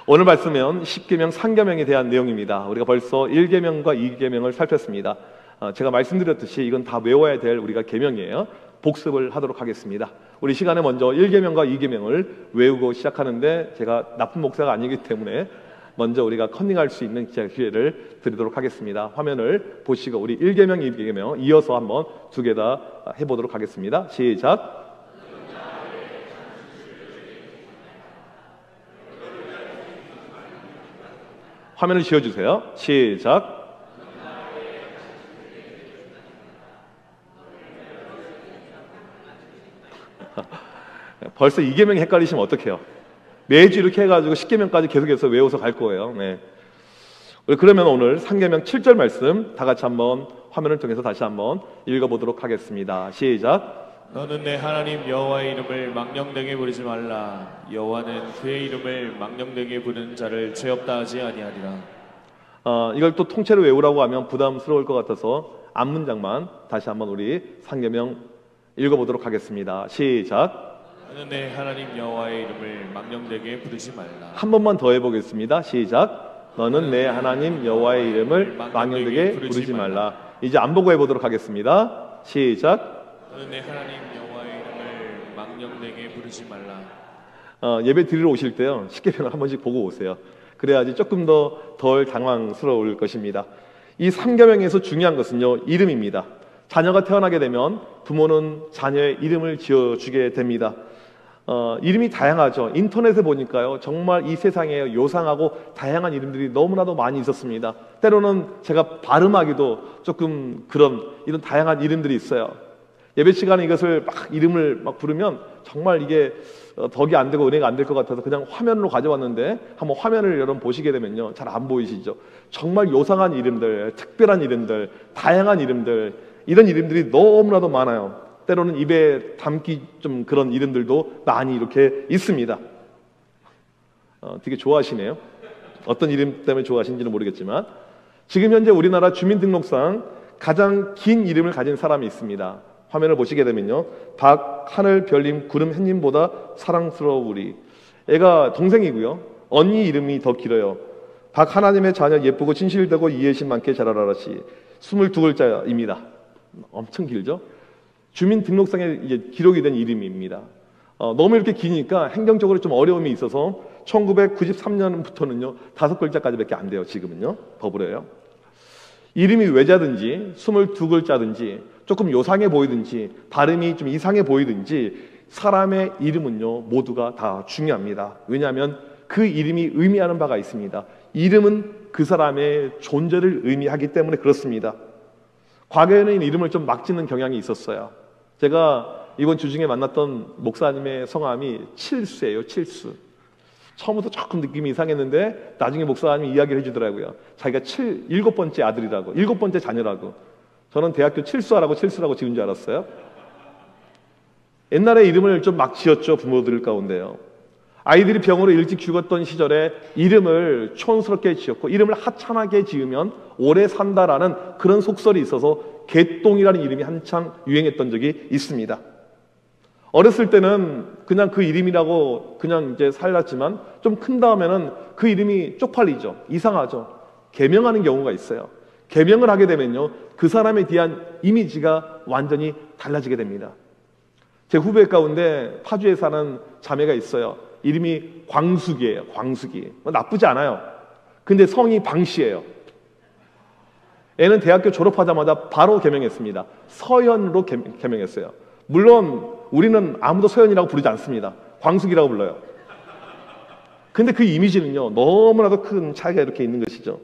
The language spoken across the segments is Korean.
오늘 말씀은 10계명, 상계명에 대한 내용입니다. 우리가 벌써 1계명과 2계명을 살폈습니다. 제가 말씀드렸듯이 이건 다 외워야 될 우리가 계명이에요. 복습을 하도록 하겠습니다. 우리 시간에 먼저 1계명과 2계명을 외우고 시작하는데 제가 나쁜 목사가 아니기 때문에 먼저 우리가 컨닝할 수 있는 기회를 드리도록 하겠습니다. 화면을 보시고 우리 1계명, 2계명 이어서 한번 두 개 다 해보도록 하겠습니다. 시작! 화면을 지워주세요. 시작! 벌써 2계명이 헷갈리시면 어떡해요? 매주 이렇게 해가지고 10계명까지 계속해서 외워서 갈 거예요. 네. 그러면 오늘 3계명 7절 말씀 다 같이 한번 화면을 통해서 다시 한번 읽어보도록 하겠습니다. 시작! 너는 내 하나님 여호와의 이름을 망령되게 부르지 말라. 여호와는 그의 이름을 망령되게 부르는 자를 죄 없다 하지 아니하리라. 이걸 또 통째로 외우라고 하면 부담스러울 것 같아서 앞문장만 다시 한번 우리 3계명 읽어보도록 하겠습니다. 시작! 너는 내 하나님 여호와의 이름을 망령되게 부르지 말라. 한 번만 더 해보겠습니다. 시작! 너는 내 하나님 여호와의 이름을 망령되게 부르지 말라. 이제 안 보고 해보도록 하겠습니다. 시작! 너는 내 하나님 여호와의 이름을 망령되게 부르지 말라. 예배 드리러 오실 때요 10계명을 한 번씩 보고 오세요. 그래야지 조금 더 덜 당황스러울 것입니다. 이 3계명에서 중요한 것은요 이름입니다. 자녀가 태어나게 되면 부모는 자녀의 이름을 지어주게 됩니다. 이름이 다양하죠. 인터넷에 보니까요 정말 이 세상에 요상하고 다양한 이름들이 너무나도 많이 있었습니다. 때로는 제가 발음하기도 조금 이런 다양한 이름들이 있어요. 예배 시간에 이것을 이름을 부르면 정말 이게 덕이 안 되고 은혜가 안 될 것 같아서 그냥 화면으로 가져왔는데 한번 화면을 여러분 보시게 되면요 잘 안 보이시죠? 정말 요상한 이름들, 특별한 이름들, 다양한 이름들, 이런 이름들이 너무나도 많아요. 때로는 입에 담기 좀 그런 이름들도 많이 이렇게 있습니다. 되게 좋아하시네요. 어떤 이름 때문에 좋아하시는지는 모르겠지만 지금 현재 우리나라 주민등록상 가장 긴 이름을 가진 사람이 있습니다. 화면을 보시게 되면요 박, 하늘, 별님, 구름, 햇님보다 사랑스러우리. 애가 동생이고요 언니 이름이 더 길어요. 박 하나님의 자녀 예쁘고 진실되고 이해심 많게 자라라시. 22글자입니다. 엄청 길죠? 주민등록상에 이제 기록이 된 이름입니다. 너무 이렇게 기니까 행정적으로 좀 어려움이 있어서 1993년부터는요 5글자까지밖에 안 돼요. 지금은요 법으로요. 이름이 외자든지 22글자든지 조금 요상해 보이든지 발음이 좀 이상해 보이든지 사람의 이름은요 모두가 다 중요합니다. 왜냐하면 그 이름이 의미하는 바가 있습니다. 이름은 그 사람의 존재를 의미하기 때문에 그렇습니다. 과거에는 이름을 좀 막 짓는 경향이 있었어요. 제가 이번 주 중에 만났던 목사님의 성함이 칠수예요. 칠수. 처음부터 조금 느낌이 이상했는데 나중에 목사님이 이야기를 해주더라고요. 자기가 7번째 아들이라고, 7번째 자녀라고. 저는 대학교 칠수라고 지은 줄 알았어요. 옛날에 이름을 좀 막 지었죠. 부모들 가운데요. 아이들이 병으로 일찍 죽었던 시절에 이름을 촌스럽게 지었고 이름을 하찮게 지으면 오래 산다라는 그런 속설이 있어서 개똥이라는 이름이 한창 유행했던 적이 있습니다. 어렸을 때는 그냥 그 이름이라고 그냥 이제 살았지만 좀 큰 다음에는 그 이름이 쪽팔리죠. 이상하죠. 개명하는 경우가 있어요. 개명을 하게 되면요 그 사람에 대한 이미지가 완전히 달라지게 됩니다. 제 후배 가운데 파주에 사는 자매가 있어요. 이름이 광숙이에요. 광숙이. 나쁘지 않아요. 근데 성이 방씨예요. 애는 대학교 졸업하자마자 바로 개명했습니다. 서연으로 개명했어요. 물론 우리는 아무도 서연이라고 부르지 않습니다. 광숙이라고 불러요. 근데 그 이미지는요 너무나도 큰 차이가 이렇게 있는 것이죠.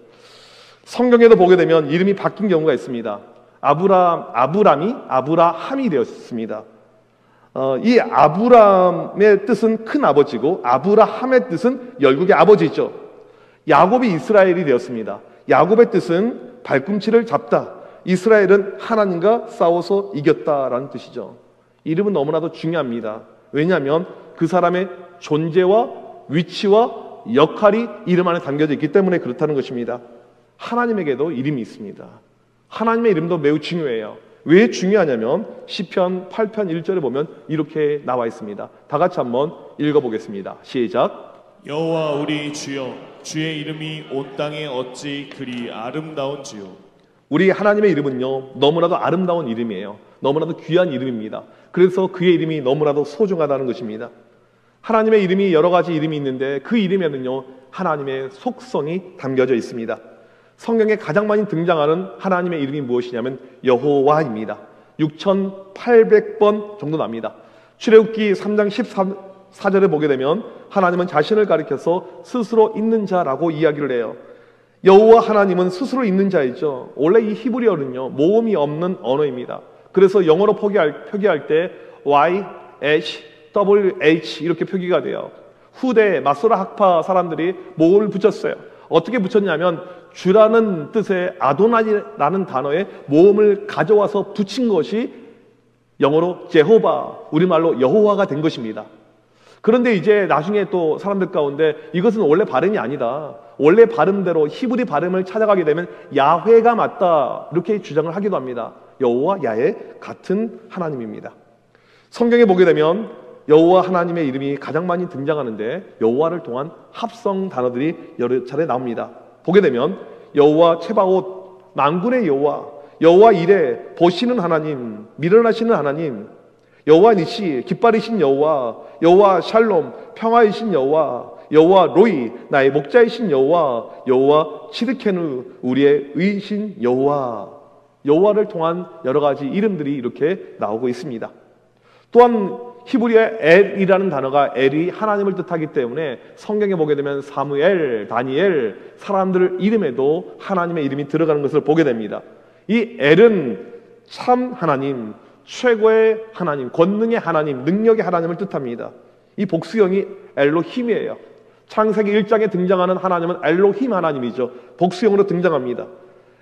성경에도 보게 되면 이름이 바뀐 경우가 있습니다. 아브라함이 되었습니다. 이 아브람의 뜻은 큰 아버지고 아브라함의 뜻은 열국의 아버지죠. 야곱이 이스라엘이 되었습니다. 야곱의 뜻은 발꿈치를 잡다. 이스라엘은 하나님과 싸워서 이겼다라는 뜻이죠. 이름은 너무나도 중요합니다. 왜냐하면 그 사람의 존재와 위치와 역할이 이름 안에 담겨져 있기 때문에 그렇다는 것입니다. 하나님에게도 이름이 있습니다. 하나님의 이름도 매우 중요해요. 왜 중요하냐면 시편 8편 1절에 보면 이렇게 나와 있습니다. 다 같이 한번 읽어보겠습니다. 시작. 여호와 우리 주여, 주의 이름이 온 땅에 어찌 그리 아름다운지요. 우리 하나님의 이름은요, 너무나도 아름다운 이름이에요. 너무나도 귀한 이름입니다. 그래서 그의 이름이 너무나도 소중하다는 것입니다. 하나님의 이름이 여러 가지 이름이 있는데 그 이름에는요, 하나님의 속성이 담겨져 있습니다. 성경에 가장 많이 등장하는 하나님의 이름이 무엇이냐면 여호와입니다. 6,800번 정도 납니다. 출애굽기 3장 14절에 보게 되면 하나님은 자신을 가리켜서 스스로 있는 자라고 이야기를 해요. 여호와 하나님은 스스로 있는 자이죠. 원래 이 히브리어는요, 모음이 없는 언어입니다. 그래서 영어로 표기할 때 YHWH 이렇게 표기가 돼요. 후대 마소라 학파 사람들이 모음을 붙였어요. 어떻게 붙였냐면 주라는 뜻의 아도나이라는 단어에 모음을 가져와서 붙인 것이 영어로 제호바, 우리말로 여호와가 된 것입니다. 그런데 이제 나중에 또 사람들 가운데 이것은 원래 발음이 아니다, 원래 발음대로 히브리 발음을 찾아가게 되면 야훼가 맞다, 이렇게 주장을 하기도 합니다. 여호와 야훼 같은 하나님입니다. 성경에 보게 되면 여호와 하나님의 이름이 가장 많이 등장하는데 여호와를 통한 합성 단어들이 여러 차례 나옵니다. 보게 되면 여호와 체바옷, 만군의 여호와, 여호와 이레, 보시는 하나님, 미련하시는 하나님, 여호와 니시, 깃발이신 여호와, 여호와 샬롬, 평화이신 여호와, 여호와 로이, 나의 목자이신 여호와, 여호와 치드케누, 우리의 의이신 여호와. 여호와를 통한 여러 가지 이름들이 이렇게 나오고 있습니다. 또한 히브리어의 엘이라는 단어가 엘이 하나님을 뜻하기 때문에 성경에 보게 되면 사무엘, 다니엘, 사람들 이름에도 하나님의 이름이 들어가는 것을 보게 됩니다. 이 엘은 참 하나님, 최고의 하나님, 권능의 하나님, 능력의 하나님을 뜻합니다. 이 복수형이 엘로힘이에요. 창세기 1장에 등장하는 하나님은 엘로힘 하나님이죠. 복수형으로 등장합니다.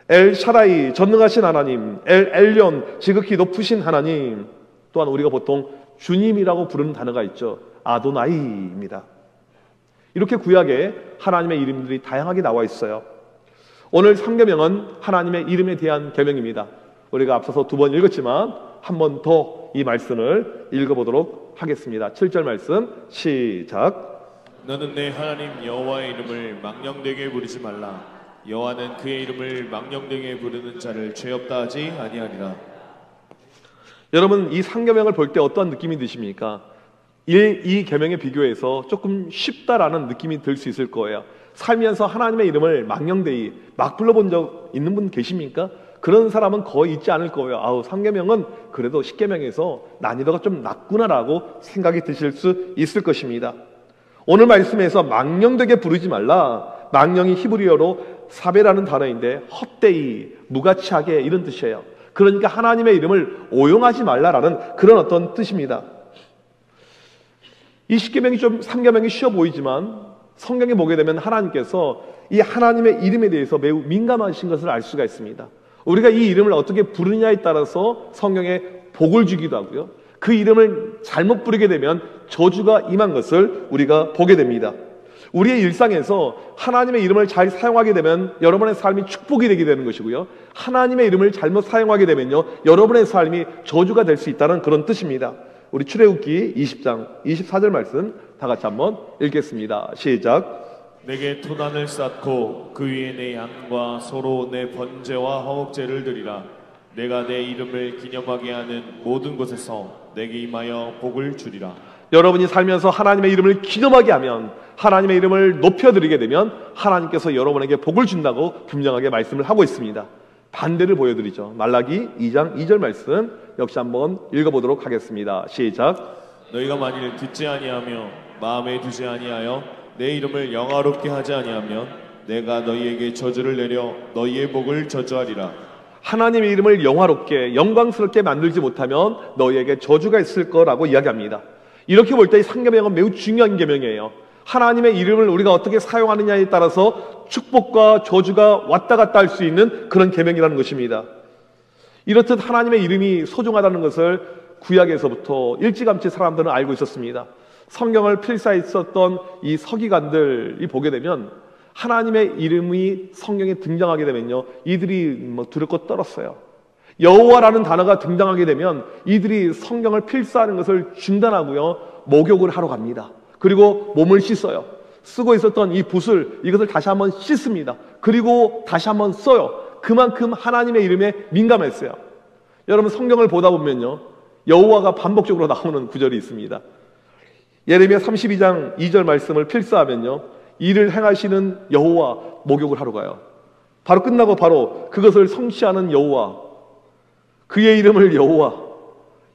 엘 샤라이, 전능하신 하나님, 엘 엘련, 지극히 높으신 하나님. 또한 우리가 보통 주님이라고 부르는 단어가 있죠. 아도나이입니다. 이렇게 구약에 하나님의 이름들이 다양하게 나와 있어요. 오늘 3계명은 하나님의 이름에 대한 계명입니다. 우리가 앞서서 2번 읽었지만 한 번 더 이 말씀을 읽어보도록 하겠습니다. 7절 말씀 시작. 너는 내 하나님 여호와의 이름을 망령되게 부르지 말라. 여호와는 그의 이름을 망령되게 부르는 자를 죄 없다 하지 아니하리라. 여러분, 이 3계명을 볼 때 어떠한 느낌이 드십니까? 이 계명에 비교해서 조금 쉽다라는 느낌이 들 수 있을 거예요. 살면서 하나님의 이름을 망령되이 막 불러본 적 있는 분 계십니까? 그런 사람은 거의 있지 않을 거예요. 3계명은 그래도 10계명에서 난이도가 좀 낮구나라고 생각이 드실 수 있을 것입니다. 오늘 말씀에서 망령되게 부르지 말라. 망령이 히브리어로 사베라는 단어인데 헛되이, 무가치하게 이런 뜻이에요. 그러니까 하나님의 이름을 오용하지 말라라는 그런 어떤 뜻입니다. 이 10계명이 좀 3계명이 쉬워 보이지만 성경에 보게 되면 하나님께서 이 하나님의 이름에 대해서 매우 민감하신 것을 알 수가 있습니다. 우리가 이 이름을 어떻게 부르느냐에 따라서 성경에 복을 주기도 하고요, 그 이름을 잘못 부르게 되면 저주가 임한 것을 우리가 보게 됩니다. 우리의 일상에서 하나님의 이름을 잘 사용하게 되면 여러분의 삶이 축복이 되게 되는 것이고요, 하나님의 이름을 잘못 사용하게 되면요, 여러분의 삶이 저주가 될 수 있다는 그런 뜻입니다. 우리 출애굽기 20장 24절 말씀 다 같이 한번 읽겠습니다. 시작. 내게 토단을 쌓고 그 위에 내 양과 소로 내 번제와 화목제를 드리라. 내가 내 이름을 기념하게 하는 모든 곳에서 내게 임하여 복을 주리라. 여러분이 살면서 하나님의 이름을 기념하게 하면, 하나님의 이름을 높여드리게 되면 하나님께서 여러분에게 복을 준다고 분명하게 말씀을 하고 있습니다. 반대를 보여드리죠. 말라기 2장 2절 말씀 역시 한번 읽어보도록 하겠습니다. 시작. 너희가 만일 듣지 아니하며 마음에 두지 아니하여 내 이름을 영화롭게 하지 아니하면 내가 너희에게 저주를 내려 너희의 복을 저주하리라. 하나님의 이름을 영화롭게 영광스럽게 만들지 못하면 너희에게 저주가 있을 거라고 이야기합니다. 이렇게 볼 때 이 3계명은 매우 중요한 계명이에요. 하나님의 이름을 우리가 어떻게 사용하느냐에 따라서 축복과 저주가 왔다 갔다 할 수 있는 그런 계명이라는 것입니다. 이렇듯 하나님의 이름이 소중하다는 것을 구약에서부터 일찌감치 사람들은 알고 있었습니다. 성경을 필사했었던 이 서기관들이 보게 되면 하나님의 이름이 성경에 등장하게 되면요, 이들이 두렵고 떨었어요. 여호와라는 단어가 등장하게 되면 이들이 성경을 필사하는 것을 중단하고요, 목욕을 하러 갑니다. 그리고 몸을 씻어요. 쓰고 있었던 이 붓을 이것을 다시 한번 씻습니다. 그리고 다시 한번 써요. 그만큼 하나님의 이름에 민감했어요. 여러분 성경을 보다 보면요, 여호와가 반복적으로 나오는 구절이 있습니다. 예레미야 32장 2절 말씀을 필사하면요, 이를 행하시는 여호와 목욕을 하러 가요. 바로 끝나고 바로 그것을 성취하는 여호와, 그의 이름을 여호와,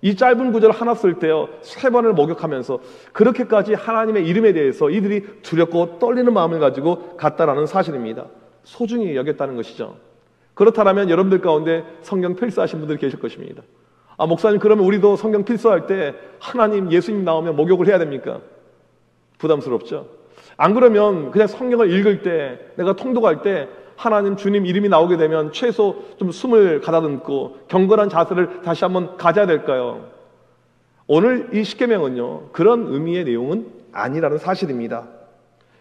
이 짧은 구절 하나 쓸 때요 3번을 목욕하면서 그렇게까지 하나님의 이름에 대해서 이들이 두렵고 떨리는 마음을 가지고 갔다라는 사실입니다. 소중히 여겼다는 것이죠. 그렇다면 여러분들 가운데 성경 필사하신 분들이 계실 것입니다. 아, 목사님, 그러면 우리도 성경 필사할 때 하나님, 예수님 나오면 목욕을 해야 됩니까? 부담스럽죠? 안 그러면 그냥 성경을 읽을 때, 내가 통독할 때 하나님, 주님 이름이 나오게 되면 최소 좀 숨을 가다듬고 경건한 자세를 다시 한번 가져야 될까요? 오늘 이 십계명은요 그런 의미의 내용은 아니라는 사실입니다.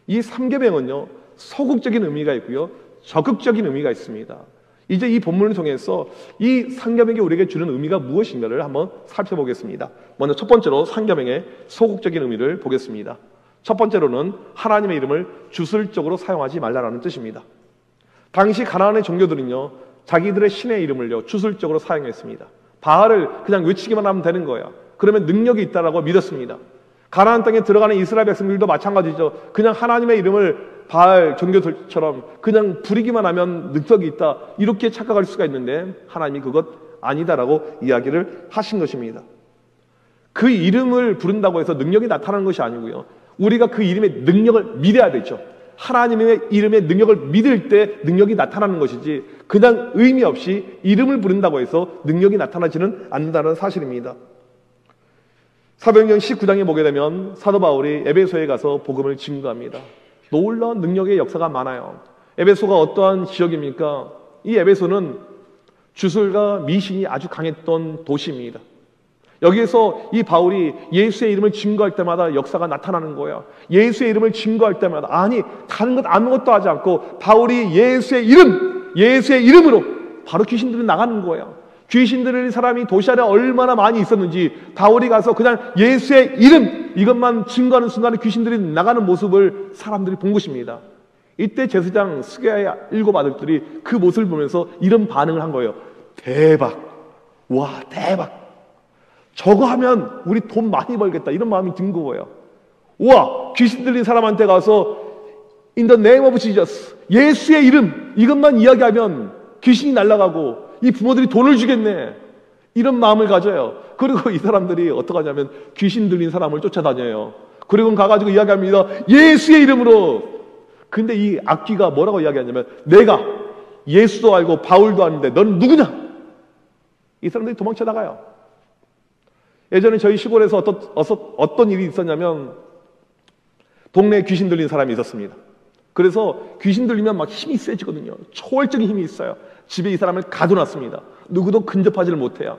이 삼계명은요 소극적인 의미가 있고요 적극적인 의미가 있습니다. 이제 이 본문을 통해서 이 삼계명이 우리에게 주는 의미가 무엇인가를 한번 살펴보겠습니다. 먼저 첫 번째로 삼계명의 소극적인 의미를 보겠습니다. 첫 번째로는 하나님의 이름을 주술적으로 사용하지 말라라는 뜻입니다. 당시 가나안의 종교들은요 자기들의 신의 이름을요 주술적으로 사용했습니다. 바알을 그냥 외치기만 하면 되는 거예요. 그러면 능력이 있다라고 믿었습니다. 가나안 땅에 들어가는 이스라엘 백성들도 마찬가지죠. 그냥 하나님의 이름을 바알 종교들처럼 그냥 부리기만 하면 능력이 있다, 이렇게 착각할 수가 있는데 하나님이 그것 아니다라고 이야기를 하신 것입니다. 그 이름을 부른다고 해서 능력이 나타나는 것이 아니고요, 우리가 그 이름의 능력을 믿어야 되죠. 하나님의 이름의 능력을 믿을 때 능력이 나타나는 것이지 그냥 의미 없이 이름을 부른다고 해서 능력이 나타나지는 않는다는 사실입니다. 사도행전 19장에 보게 되면 사도 바울이 에베소에 가서 복음을 증거합니다. 놀라운 능력의 역사가 많아요. 에베소가 어떠한 지역입니까? 이 에베소는 주술과 미신이 아주 강했던 도시입니다. 여기에서 이 바울이 예수의 이름을 증거할 때마다 역사가 나타나는 거예요. 예수의 이름을 증거할 때마다, 아니 다른 것 아무것도 하지 않고 바울이 예수의 이름으로 바로 귀신들이 나가는 거예요. 귀신들을 사람이 도시 안에 얼마나 많이 있었는지 바울이 가서 그냥 예수의 이름 이것만 증거하는 순간에 귀신들이 나가는 모습을 사람들이 본 것입니다. 이때 제사장 스가랴의 7 아들들이 그 모습을 보면서 이런 반응을 한 거예요. 대박, 와 대박, 저거 하면 우리 돈 많이 벌겠다, 이런 마음이 든 거예요. 우와, 귀신 들린 사람한테 가서 In the name of Jesus, 예수의 이름 이것만 이야기하면 귀신이 날아가고 이 부모들이 돈을 주겠네, 이런 마음을 가져요. 그리고 이 사람들이 어떻게 하냐면 귀신 들린 사람을 쫓아다녀요. 그리고 가가지고 이야기합니다. 예수의 이름으로. 근데 이 악귀가 뭐라고 이야기하냐면 내가 예수도 알고 바울도 아는데 넌 누구냐? 이 사람들이 도망쳐 나가요. 예전에 저희 시골에서 어떤 일이 있었냐면 동네에 귀신 들린 사람이 있었습니다. 그래서 귀신 들리면 막 힘이 세지거든요. 초월적인 힘이 있어요. 집에 이 사람을 가둬놨습니다. 누구도 근접하지를 못해요.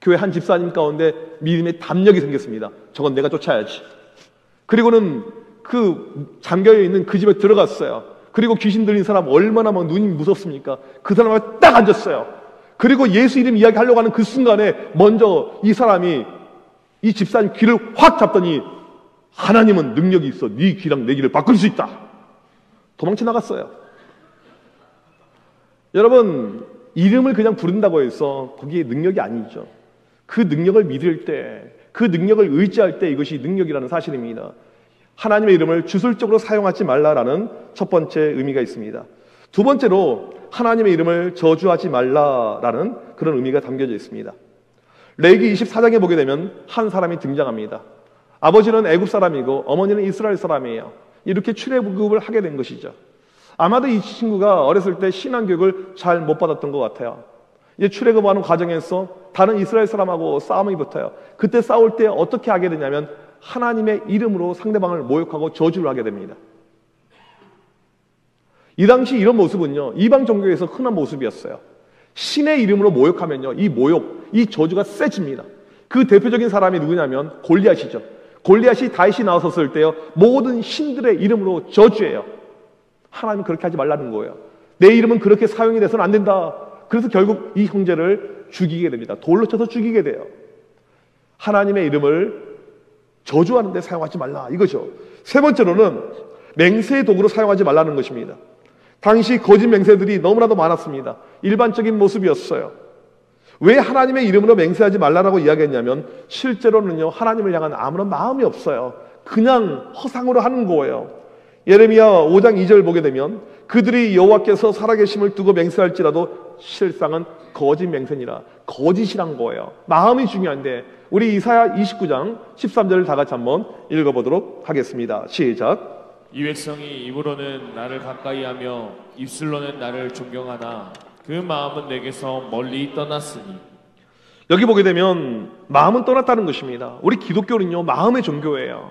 교회 한 집사님 가운데 믿음의 담력이 생겼습니다. 저건 내가 쫓아야지. 그리고는 그 잠겨있는 그 집에 들어갔어요. 그리고 귀신 들린 사람 얼마나 막 눈이 무섭습니까? 그 사람을 딱 앉았어요. 그리고 예수 이름 이야기하려고 하는 그 순간에 먼저 이 사람이 이 집사님 귀를 확 잡더니 하나님은 능력이 있어. 네 귀랑 내 귀를 바꿀 수 있다. 도망쳐 나갔어요. 여러분, 이름을 그냥 부른다고 해서 거기에 능력이 아니죠. 그 능력을 믿을 때, 그 능력을 의지할 때 이것이 능력이라는 사실입니다. 하나님의 이름을 주술적으로 사용하지 말라라는 첫 번째 의미가 있습니다. 두 번째로 하나님의 이름을 저주하지 말라라는 그런 의미가 담겨져 있습니다. 레위기 24장에 보게 되면 한 사람이 등장합니다. 아버지는 애굽 사람이고 어머니는 이스라엘 사람이에요. 이렇게 출애굽을 하게 된 것이죠. 아마도 이 친구가 어렸을 때 신앙교육을 잘 못 받았던 것 같아요. 이제 출애굽하는 과정에서 다른 이스라엘 사람하고 싸움이 붙어요. 그때 싸울 때 어떻게 하게 되냐면 하나님의 이름으로 상대방을 모욕하고 저주를 하게 됩니다. 이 당시 이런 모습은요, 이방 종교에서 흔한 모습이었어요. 신의 이름으로 모욕하면요, 이 모욕, 이 저주가 세집니다. 그 대표적인 사람이 누구냐면 골리앗이죠. 골리앗이 다윗이 나섰을 때요, 모든 신들의 이름으로 저주해요. 하나님은 그렇게 하지 말라는 거예요. 내 이름은 그렇게 사용이 돼서는 안 된다. 그래서 결국 이 형제를 죽이게 됩니다. 돌로 쳐서 죽이게 돼요. 하나님의 이름을 저주하는 데 사용하지 말라, 이거죠. 세 번째로는 맹세의 도구로 사용하지 말라는 것입니다. 당시 거짓 맹세들이 너무나도 많았습니다. 일반적인 모습이었어요. 왜 하나님의 이름으로 맹세하지 말라라고 이야기했냐면 실제로는요, 하나님을 향한 아무런 마음이 없어요. 그냥 허상으로 하는 거예요. 예레미야 5장 2절 보게 되면 그들이 여호와께서 살아계심을 두고 맹세할지라도 실상은 거짓 맹세니라. 거짓이란 거예요. 마음이 중요한데 우리 이사야 29장 13절을 다 같이 한번 읽어보도록 하겠습니다. 시작. 이 백성이 입으로는 나를 가까이하며 입술로는 나를 존경하나 그 마음은 내게서 멀리 떠났으니. 여기 보게 되면 마음은 떠났다는 것입니다. 우리 기독교는요, 마음의 종교예요.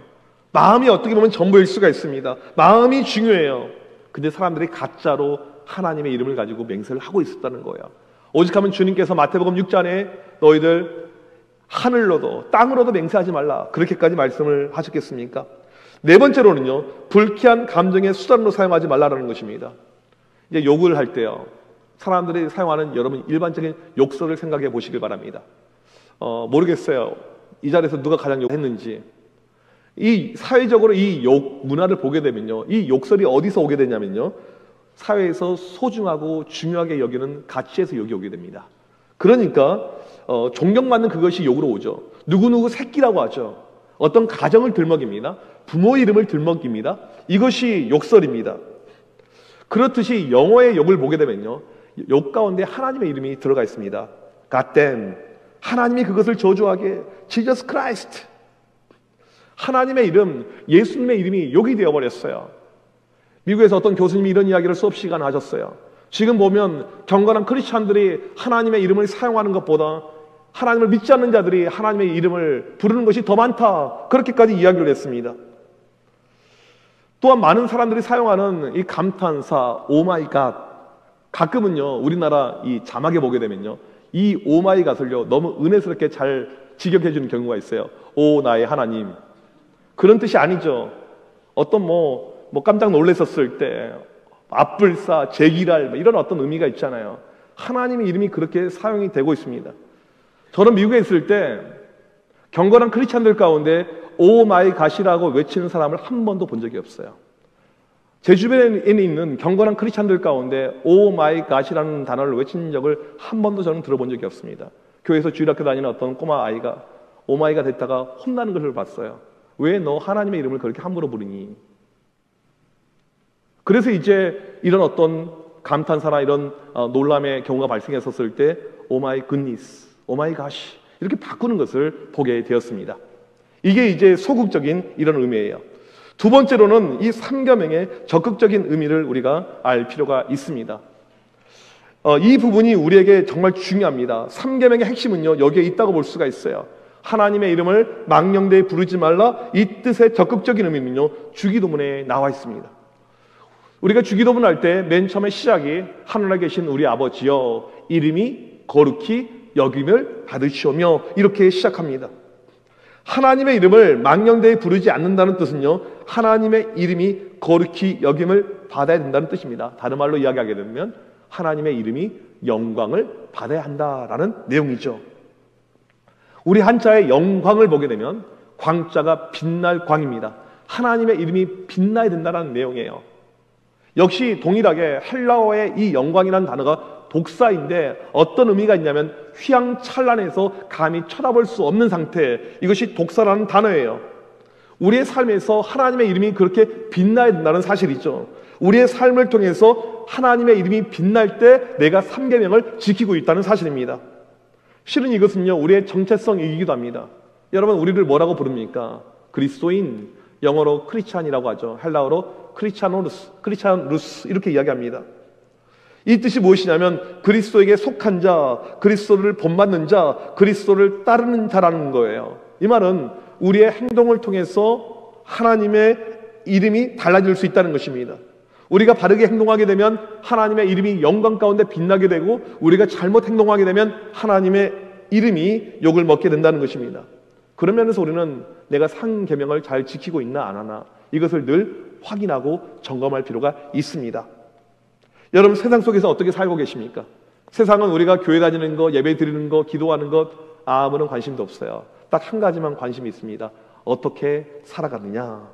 마음이 어떻게 보면 전부일 수가 있습니다. 마음이 중요해요. 근데 사람들이 가짜로 하나님의 이름을 가지고 맹세를 하고 있었다는 거예요. 오직하면 주님께서 마태복음 6장에 너희들 하늘로도 땅으로도 맹세하지 말라, 그렇게까지 말씀을 하셨겠습니까? 네 번째로는요, 불쾌한 감정의 수단으로 사용하지 말라라는 것입니다. 이제 욕을 할 때요, 사람들이 사용하는 여러분 일반적인 욕설을 생각해 보시길 바랍니다. 모르겠어요. 이 자리에서 누가 가장 욕했는지. 이 사회적으로 이 욕 문화를 보게 되면요, 이 욕설이 어디서 오게 되냐면요, 사회에서 소중하고 중요하게 여기는 가치에서 욕이 오게 됩니다. 그러니까 존경받는 그것이 욕으로 오죠. 누구누구 새끼라고 하죠. 어떤 가정을 들먹입니다. 부모 이름을 들먹입니다. 이것이 욕설입니다. 그렇듯이 영어의 욕을 보게 되면요, 욕 가운데 하나님의 이름이 들어가 있습니다. God damn, 하나님이 그것을 저주하게, Jesus Christ, 하나님의 이름, 예수님의 이름이 욕이 되어버렸어요. 미국에서 어떤 교수님이 이런 이야기를 수업 시간에 하셨어요. 지금 보면 경건한 크리스찬들이 하나님의 이름을 사용하는 것보다 하나님을 믿지 않는 자들이 하나님의 이름을 부르는 것이 더 많다, 그렇게까지 이야기를 했습니다. 또한 많은 사람들이 사용하는 이 감탄사 오마이갓, 가끔은요 우리나라 이 자막에 보게 되면요, 이 오마이갓을요 너무 은혜스럽게 잘 직역해 주는 경우가 있어요. 오 나의 하나님, 그런 뜻이 아니죠. 어떤 뭐 깜짝 놀랐었을 때 앞불사, 제기랄 이런 어떤 의미가 있잖아요. 하나님의 이름이 그렇게 사용이 되고 있습니다. 저는 미국에 있을 때 경건한 크리스찬들 가운데 오 마이 갓이라고 외치는 사람을 한 번도 본 적이 없어요. 제 주변에 있는 경건한 크리스찬들 가운데 오 마이 갓이라는 단어를 외친 적을 한 번도 저는 들어본 적이 없습니다. 교회에서 주일학교 다니는 어떤 꼬마 아이가 오 마이 갓 했다가 혼나는 것을 봤어요. 왜 너 하나님의 이름을 그렇게 함부로 부르니? 그래서 이제 이런 어떤 감탄사나 이런 놀람의 경우가 발생했었을 때 오 마이 굿니스, 오 마이 갓이 이렇게 바꾸는 것을 보게 되었습니다. 이게 이제 소극적인 이런 의미예요. 두 번째로는 이 삼계명의 적극적인 의미를 우리가 알 필요가 있습니다. 이 부분이 우리에게 정말 중요합니다. 삼계명의 핵심은요 여기에 있다고 볼 수가 있어요. 하나님의 이름을 망령되이 부르지 말라, 이 뜻의 적극적인 의미는요 주기도문에 나와 있습니다. 우리가 주기도문 할 때 맨 처음에 시작이 하늘에 계신 우리 아버지여 이름이 거룩히 여김을 받으시오며 이렇게 시작합니다. 하나님의 이름을 망령되이 부르지 않는다는 뜻은요 하나님의 이름이 거룩히 여김을 받아야 된다는 뜻입니다. 다른 말로 이야기하게 되면 하나님의 이름이 영광을 받아야 한다라는 내용이죠. 우리 한자의 영광을 보게 되면 광자가 빛날 광입니다. 하나님의 이름이 빛나야 된다는 내용이에요. 역시 동일하게 헬라어의 이 영광이라는 단어가 독사인데 어떤 의미가 있냐면 휘황찬란해서 감히 쳐다볼 수 없는 상태, 이것이 독사라는 단어예요. 우리의 삶에서 하나님의 이름이 그렇게 빛나야 된다는 사실이죠. 우리의 삶을 통해서 하나님의 이름이 빛날 때 내가 삼계명을 지키고 있다는 사실입니다. 실은 이것은요 우리의 정체성이기도 합니다. 여러분, 우리를 뭐라고 부릅니까? 그리스도인, 영어로 크리스찬이라고 하죠. 헬라어로 크리스찬루스 이렇게 이야기합니다. 이 뜻이 무엇이냐면 그리스도에게 속한 자, 그리스도를 본받는 자, 그리스도를 따르는 자라는 거예요. 이 말은 우리의 행동을 통해서 하나님의 이름이 달라질 수 있다는 것입니다. 우리가 바르게 행동하게 되면 하나님의 이름이 영광 가운데 빛나게 되고, 우리가 잘못 행동하게 되면 하나님의 이름이 욕을 먹게 된다는 것입니다. 그런 면에서 우리는 내가 상계명을 잘 지키고 있나 안 하나, 이것을 늘 확인하고 점검할 필요가 있습니다. 여러분, 세상 속에서 어떻게 살고 계십니까? 세상은 우리가 교회 다니는 거, 예배 드리는 거, 기도하는 것 아무런 관심도 없어요. 딱 한 가지만 관심이 있습니다. 어떻게 살아가느냐.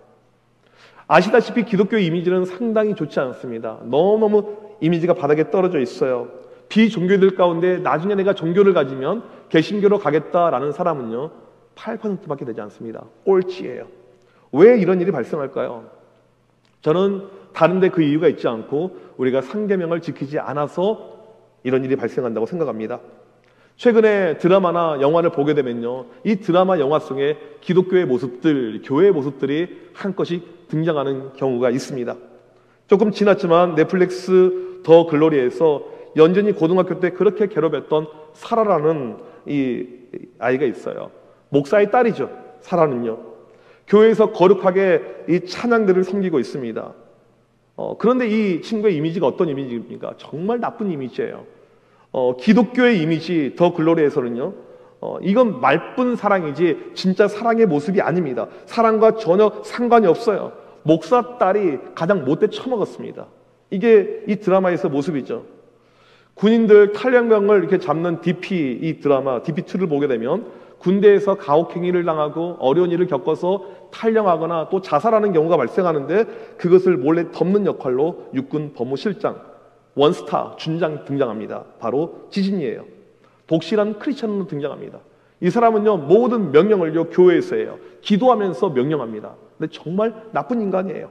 아시다시피 기독교의 이미지는 상당히 좋지 않습니다. 너무너무 이미지가 바닥에 떨어져 있어요. 비종교들 가운데 나중에 내가 종교를 가지면 개신교로 가겠다라는 사람은요 8%밖에 되지 않습니다. 꼴찌예요. 왜 이런 일이 발생할까요? 저는 다른데 그 이유가 있지 않고 우리가 상계명을 지키지 않아서 이런 일이 발생한다고 생각합니다. 최근에 드라마나 영화를 보게 되면요 이 드라마 영화 속에 기독교의 모습들, 교회의 모습들이 한껏씩 등장하는 경우가 있습니다. 조금 지났지만 넷플릭스 더 글로리에서 연전이 고등학교 때 그렇게 괴롭혔던 사라라는 이 아이가 있어요. 목사의 딸이죠. 사라는요. 교회에서 거룩하게 이 찬양들을 섬기고 있습니다. 그런데 이 친구의 이미지가 어떤 이미지입니까? 정말 나쁜 이미지예요. 기독교의 이미지 더 글로리에서는요 이건 말뿐 사랑이지 진짜 사랑의 모습이 아닙니다. 사랑과 전혀 상관이 없어요. 목사 딸이 가장 못돼 처먹었습니다. 이게 이 드라마에서 모습이죠. 군인들 탈영병을 이렇게 잡는 DP 이 드라마 DP2를 보게 되면 군대에서 가혹행위를 당하고 어려운 일을 겪어서 탈영하거나 또 자살하는 경우가 발생하는데 그것을 몰래 덮는 역할로 육군 법무실장 원스타 준장 등장합니다. 바로 지진이에요. 독실한 크리스천으로 등장합니다. 이 사람은요 모든 명령을요 교회에서 해요. 기도하면서 명령합니다. 근데 정말 나쁜 인간이에요.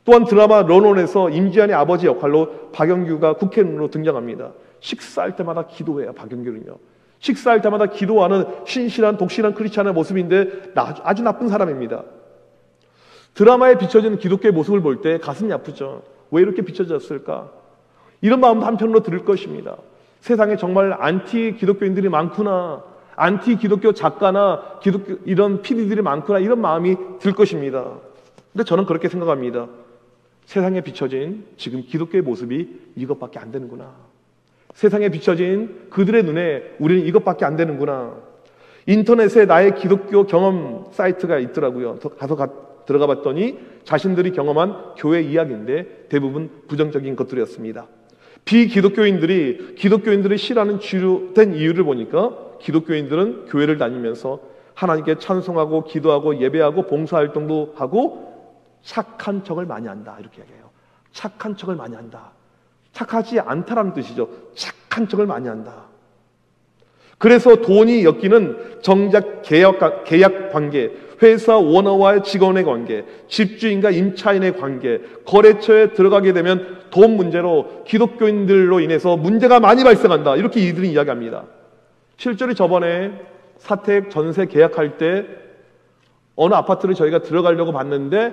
또한 드라마 런온에서 임지한의 아버지 역할로 박영규가 국회의원으로 등장합니다. 식사할 때마다 기도해요. 박영규는요. 식사할 때마다 기도하는 신실한 독실한 크리스찬의 모습인데 아주 나쁜 사람입니다. 드라마에 비춰진 기독교의 모습을 볼 때 가슴이 아프죠. 왜 이렇게 비춰졌을까? 이런 마음도 한편으로 들을 것입니다. 세상에 정말 안티 기독교인들이 많구나, 안티 기독교 작가나 기독교 이런 PD들이 많구나, 이런 마음이 들 것입니다. 근데 저는 그렇게 생각합니다. 세상에 비춰진 지금 기독교의 모습이 이것밖에 안 되는구나. 세상에 비춰진 그들의 눈에 우리는 이것밖에 안 되는구나. 인터넷에 나의 기독교 경험 사이트가 있더라고요. 들어가 봤더니 자신들이 경험한 교회 이야기인데 대부분 부정적인 것들이었습니다. 기독교인들이 싫어하는 주된 이유를 보니까 기독교인들은 교회를 다니면서 하나님께 찬송하고 기도하고 예배하고 봉사활동도 하고 착한 척을 많이 한다, 이렇게 얘기해요. 착한 척을 많이 한다. 착하지 않다라는 뜻이죠. 착한 척을 많이 한다. 그래서 돈이 엮이는 정작 계약 관계, 회사 오너와의 직원의 관계, 집주인과 임차인의 관계, 거래처에 들어가게 되면 돈 문제로 기독교인들로 인해서 문제가 많이 발생한다, 이렇게 이들이 이야기합니다. 실제로 저번에 사택 전세 계약할 때 어느 아파트를 저희가 들어가려고 봤는데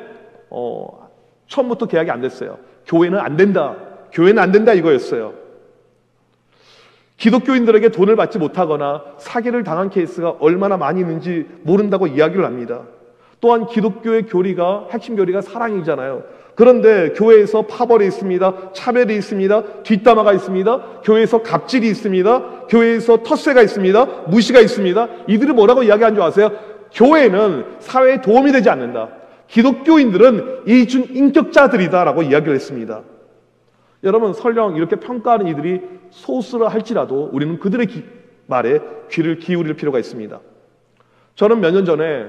처음부터 계약이 안 됐어요. 교회는 안 된다, 교회는 안 된다 이거였어요. 기독교인들에게 돈을 받지 못하거나 사기를 당한 케이스가 얼마나 많이 있는지 모른다고 이야기를 합니다. 또한 기독교의 교리가, 핵심 교리가 사랑이잖아요. 그런데 교회에서 파벌이 있습니다. 차별이 있습니다. 뒷담화가 있습니다. 교회에서 갑질이 있습니다. 교회에서 텃세가 있습니다. 무시가 있습니다. 이들이 뭐라고 이야기한 줄 아세요? 교회는 사회에 도움이 되지 않는다. 기독교인들은 이중인격자들이다라고 이야기를 했습니다. 여러분, 설령 이렇게 평가하는 이들이 소수라 할지라도 우리는 그들의 말에 귀를 기울일 필요가 있습니다. 저는 몇 년 전에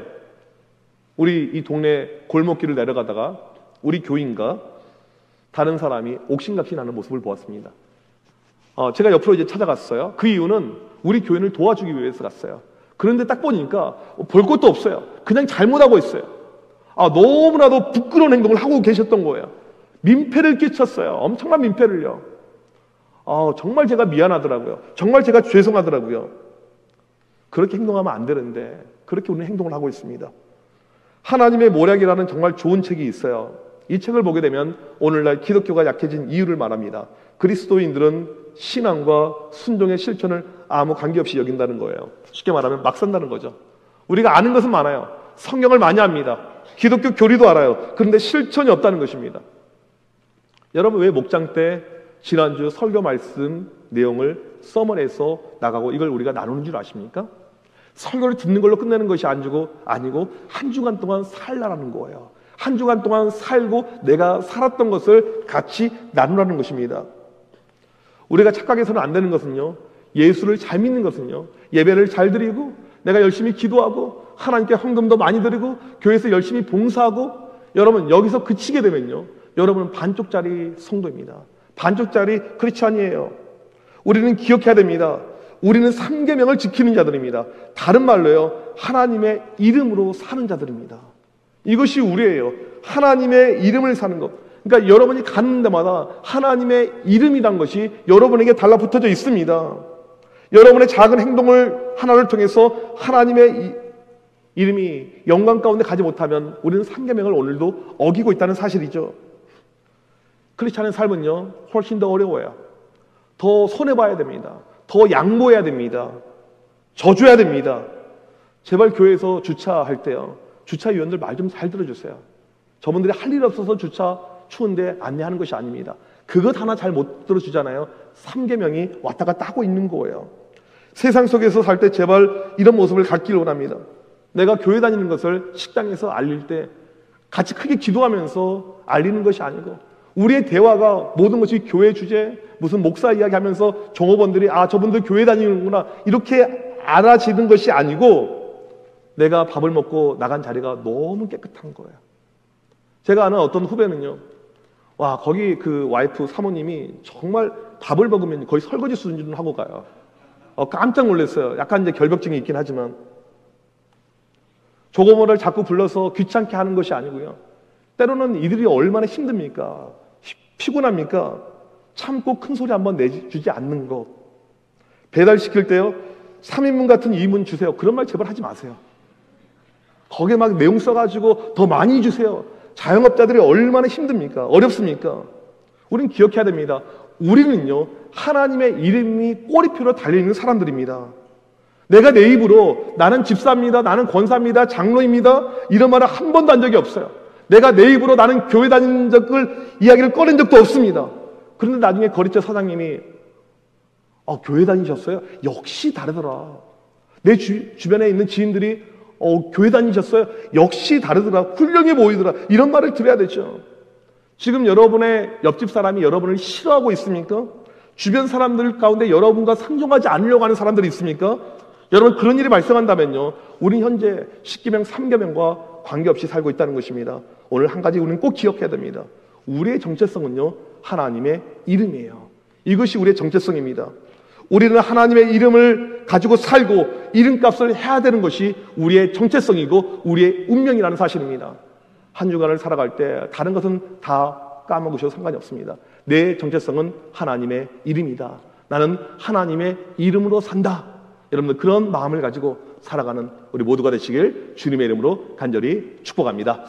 우리 이 동네 골목길을 내려가다가 우리 교인과 다른 사람이 옥신각신하는 모습을 보았습니다. 제가 옆으로 이제 찾아갔어요. 그 이유는 우리 교인을 도와주기 위해서 갔어요. 그런데 딱 보니까 볼 것도 없어요. 그냥 잘못하고 있어요. 너무나도 부끄러운 행동을 하고 계셨던 거예요. 민폐를 끼쳤어요. 엄청난 민폐를요. 정말 제가 미안하더라고요. 정말 제가 죄송하더라고요. 그렇게 행동하면 안 되는데 그렇게 우리는 행동을 하고 있습니다. 하나님의 모략이라는 정말 좋은 책이 있어요. 이 책을 보게 되면 오늘날 기독교가 약해진 이유를 말합니다. 그리스도인들은 신앙과 순종의 실천을 아무 관계없이 여긴다는 거예요. 쉽게 말하면 막 산다는 거죠. 우리가 아는 것은 많아요. 성경을 많이 합니다. 기독교 교리도 알아요. 그런데 실천이 없다는 것입니다. 여러분, 왜 목장 때 지난주 설교 말씀 내용을 서머리해서 나가고 이걸 우리가 나누는 줄 아십니까? 설교를 듣는 걸로 끝내는 것이 아니고 한 주간 동안 살라라는 거예요. 한 주간 동안 살고 내가 살았던 것을 같이 나누라는 것입니다. 우리가 착각해서는 안 되는 것은요, 예수를 잘 믿는 것은요, 예배를 잘 드리고 내가 열심히 기도하고 하나님께 헌금도 많이 드리고 교회에서 열심히 봉사하고 여러분 여기서 그치게 되면요, 여러분은 반쪽짜리 성도입니다. 반쪽짜리 크리스찬이에요. 우리는 기억해야 됩니다. 우리는 3계명을 지키는 자들입니다. 다른 말로요, 하나님의 이름으로 사는 자들입니다. 이것이 우리예요. 하나님의 이름을 사는 것. 그러니까 여러분이 가는 데마다 하나님의 이름이란 것이 여러분에게 달라붙어져 있습니다. 여러분의 작은 행동을 하나를 통해서 하나님의 이름이 영광 가운데 가지 못하면 우리는 3계명을 오늘도 어기고 있다는 사실이죠. 크리스찬의 삶은요, 훨씬 더 어려워요. 더 손해봐야 됩니다. 더 양보해야 됩니다. 져줘야 됩니다. 제발 교회에서 주차할 때요, 주차위원들 말 좀 잘 들어주세요. 저분들이 할 일 없어서 주차 추운데 안내하는 것이 아닙니다. 그것 하나 잘 못 들어주잖아요. 3계명이 왔다 갔다 하고 있는 거예요. 세상 속에서 살 때 제발 이런 모습을 갖기를 원합니다. 내가 교회 다니는 것을 식당에서 알릴 때 같이 크게 기도하면서 알리는 것이 아니고, 우리의 대화가 모든 것이 교회 주제, 무슨 목사 이야기하면서 종업원들이 아 저분들 교회 다니는구나 이렇게 알아지는 것이 아니고, 내가 밥을 먹고 나간 자리가 너무 깨끗한 거예요. 제가 아는 어떤 후배는요, 와 거기 그 와이프 사모님이 정말 밥을 먹으면 거의 설거지 수준으로 하고 가요. 깜짝 놀랐어요. 약간 이제 결벽증이 있긴 하지만, 종업원을 자꾸 불러서 귀찮게 하는 것이 아니고요, 때로는 이들이 얼마나 힘듭니까? 피곤합니까? 참고 큰 소리 한번 내주지 않는 것. 배달시킬 때요, 3인분 같은 2인분 주세요. 그런 말 제발 하지 마세요. 거기에 막 내용 써가지고 더 많이 주세요. 자영업자들이 얼마나 힘듭니까? 어렵습니까? 우리는 기억해야 됩니다. 우리는요, 하나님의 이름이 꼬리표로 달려있는 사람들입니다. 내가 내 입으로 나는 집사입니다, 나는 권사입니다, 장로입니다 이런 말을 한 번도 한 적이 없어요. 내가 내 입으로 나는 교회 다니는 이야기를 꺼낸 적도 없습니다. 그런데 나중에 거리처 사장님이 교회 다니셨어요? 역시 다르더라. 내 주변에 있는 지인들이 교회 다니셨어요? 역시 다르더라. 훌륭해 보이더라. 이런 말을 들어야 되죠. 지금 여러분의 옆집 사람이 여러분을 싫어하고 있습니까? 주변 사람들 가운데 여러분과 상종하지 않으려고 하는 사람들이 있습니까? 여러분 그런 일이 발생한다면요, 우리는 현재 10계명 3계명과 관계없이 살고 있다는 것입니다. 오늘 한 가지 우리는 꼭 기억해야 됩니다. 우리의 정체성은요, 하나님의 이름이에요. 이것이 우리의 정체성입니다. 우리는 하나님의 이름을 가지고 살고 이름값을 해야 되는 것이 우리의 정체성이고 우리의 운명이라는 사실입니다. 한 주간을 살아갈 때 다른 것은 다 까먹으셔도 상관이 없습니다. 내 정체성은 하나님의 이름이다. 나는 하나님의 이름으로 산다. 여러분들 그런 마음을 가지고 살아가는 우리 모두가 되시길 주님의 이름으로 간절히 축복합니다.